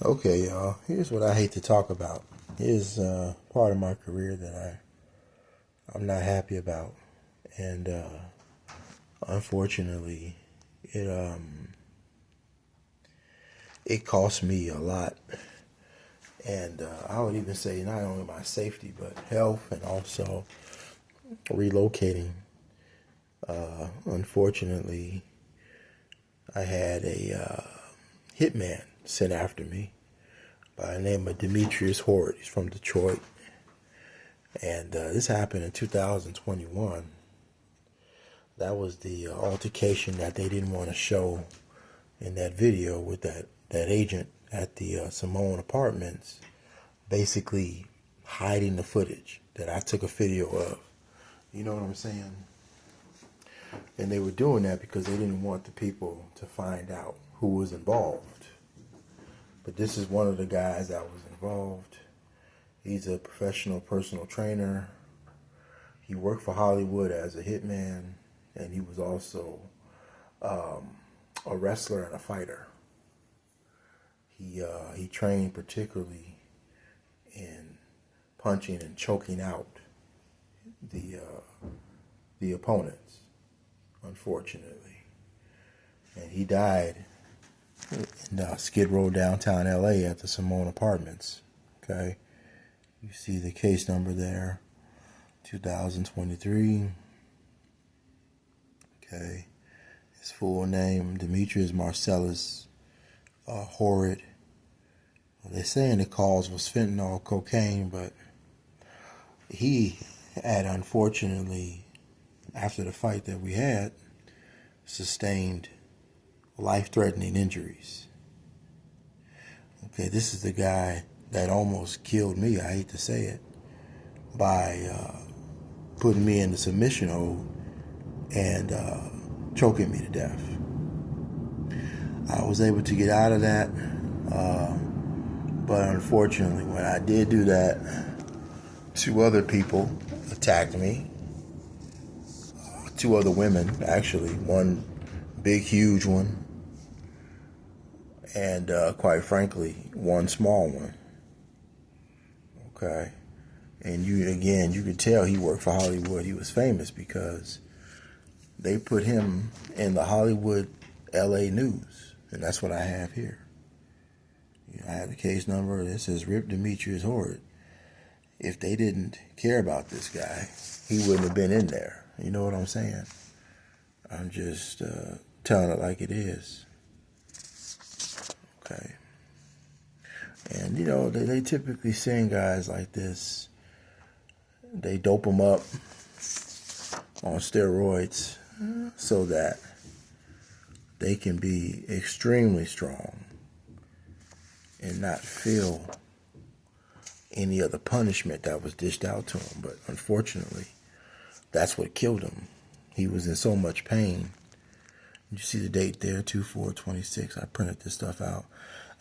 Okay, y'all. Here's what I hate to talk about. Here's part of my career that I'm not happy about, and unfortunately, it cost me a lot. And I would even say not only my safety, but health, and also relocating. Unfortunately, I had a hitman sent after me by the name of DEMETRIUS. HORRIDE. He's from Detroit. And this happened in 2021. That was the altercation that they didn't want to show in that video with that agent at the Simone Apartments, basically hiding the footage that I took a video of. You know what I'm saying? And they were doing that because they didn't want the people to find out who was involved. But this is one of the guys that was involved. He's a professional personal trainer. He worked for Hollywood as a hitman, and he was also a wrestler and a fighter. He trained particularly in punching and choking out the opponents, unfortunately. And he died in Skid Row, downtown LA at the Simone Apartments. Okay, you see the case number there, 2023. Okay, his full name, Demetrius Marcellus HORRIDE. Well, they're saying the cause was fentanyl, cocaine, but he had, unfortunately, after the fight that we had, sustained life-threatening injuries. Okay, this is the guy that almost killed me, I hate to say it, by putting me in the submission hold and choking me to death. I was able to get out of that, but unfortunately, when I did do that, two other people attacked me. Two other women, actually. One big, huge one, and quite frankly, one small one. Okay, and you could tell he worked for Hollywood. He was famous because they put him in the Hollywood LA news, and that's what I have here. I have the case number that says Rip Demetrius HORRIDE. If they didn't care about this guy, he wouldn't have been in there. You know what I'm saying? I'm just telling it like it is. Okay. And, you know, they typically send guys like this. They dope them up on steroids so that they can be extremely strong and not feel any of the punishment that was dished out to him. But unfortunately, that's what killed him. He was in so much pain. You see the date there, 2/4/26. I printed this stuff out.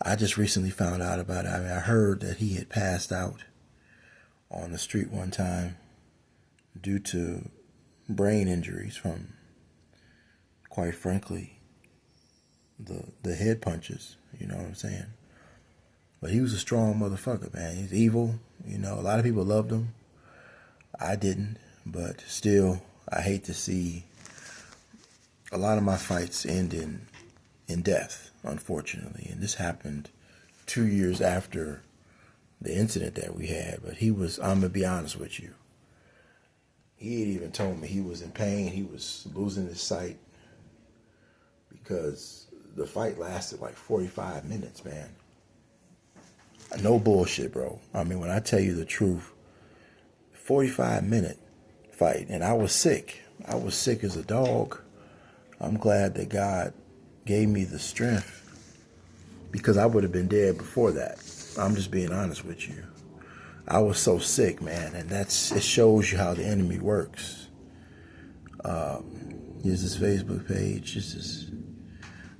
I just recently found out about it. I mean, I heard that he had passed out on the street one time due to brain injuries from, quite frankly, the head punches. You know what I'm saying? But he was a strong motherfucker, man. He's evil. You know, a lot of people loved him. I didn't, but still, I hate to see a lot of my fights end in death, unfortunately. And this happened 2 years after the incident that we had. But he was, I'm going to be honest with you, he had even told me he was in pain. He was losing his sight because the fight lasted like 45 minutes, man. No bullshit, bro. I mean, when I tell you the truth, 45-minute fight, and I was sick. I was sick as a dog. I'm glad that God gave me the strength because I would have been dead before that. I'm just being honest with you. I was so sick, man, and it shows you how the enemy works. Here's his Facebook page.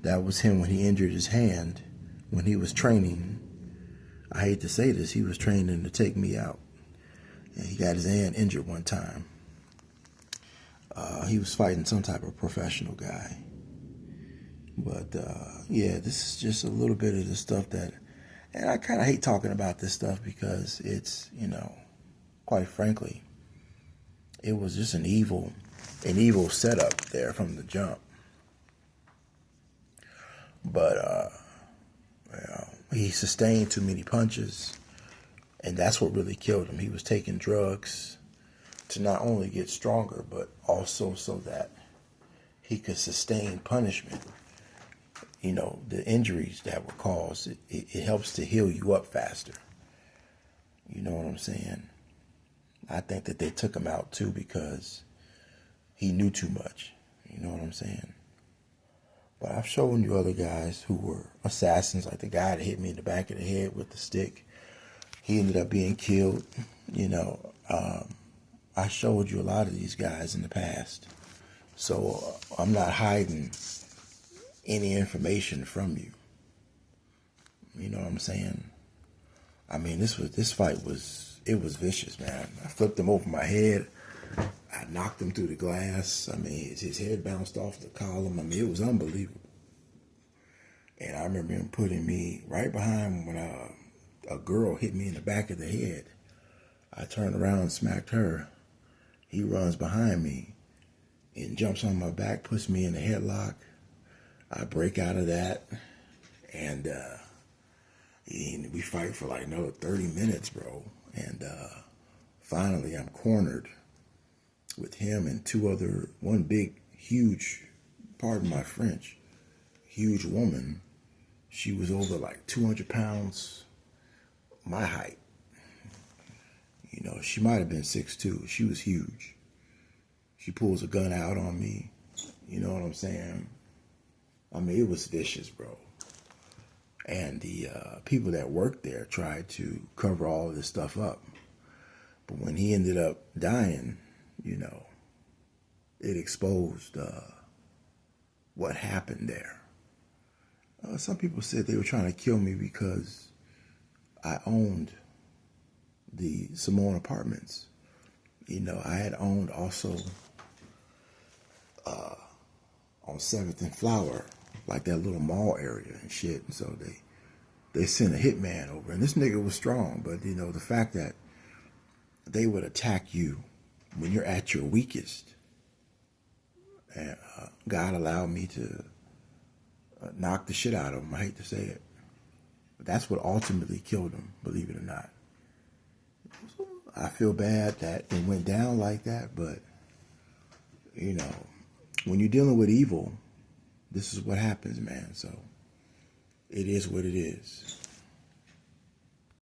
That was him when he injured his hand when he was training. I hate to say this, he was training to take me out. And he got his hand injured one time. He was fighting some type of professional guy. But, yeah, this is just a little bit of the stuff that And I kind of hate talking about this stuff because it's, you know, quite frankly, it was just an evil setup there from the jump. But, you know, he sustained too many punches, and that's what really killed him. He was taking drugs to not only get stronger, but also so that he could sustain punishment. You know, the injuries that were caused, it helps to heal you up faster. You know what I'm saying? I think that they took him out too because he knew too much. You know what I'm saying? But I've shown you other guys who were assassins, like the guy that hit me in the back of the head with the stick. He ended up being killed. You know, I showed you a lot of these guys in the past. So I'm not hiding any information from you. You know what I'm saying? I mean, this fight was vicious, man. I flipped him over my head. I knocked him through the glass. I mean, his head bounced off the column. I mean, it was unbelievable. And I remember him putting me right behind when a girl hit me in the back of the head. I turned around and smacked her. He runs behind me and jumps on my back, puts me in a headlock. I break out of that, and we fight for like another 30 minutes, bro. And finally, I'm cornered with him and one big, huge, pardon my French, huge woman. She was over like 200 pounds, my height. You know, she might have been 6'2". She was huge. She pulls a gun out on me. You know what I'm saying? I mean, it was vicious, bro. And the people that worked there tried to cover all of this stuff up. But when he ended up dying, you know, it exposed what happened there. Some people said they were trying to kill me because I owned the Simone Apartments. You know, I had owned also on 7th and Flower, like that little mall area and shit. And so they sent a hitman over, and this nigga was strong. But you know, the fact that they would attack you when you're at your weakest, and God allowed me to knock the shit out of him. I hate to say it, but that's what ultimately killed him, believe it or not. I feel bad that it went down like that, but you know, when you're dealing with evil, this is what happens, man. So it is what it is.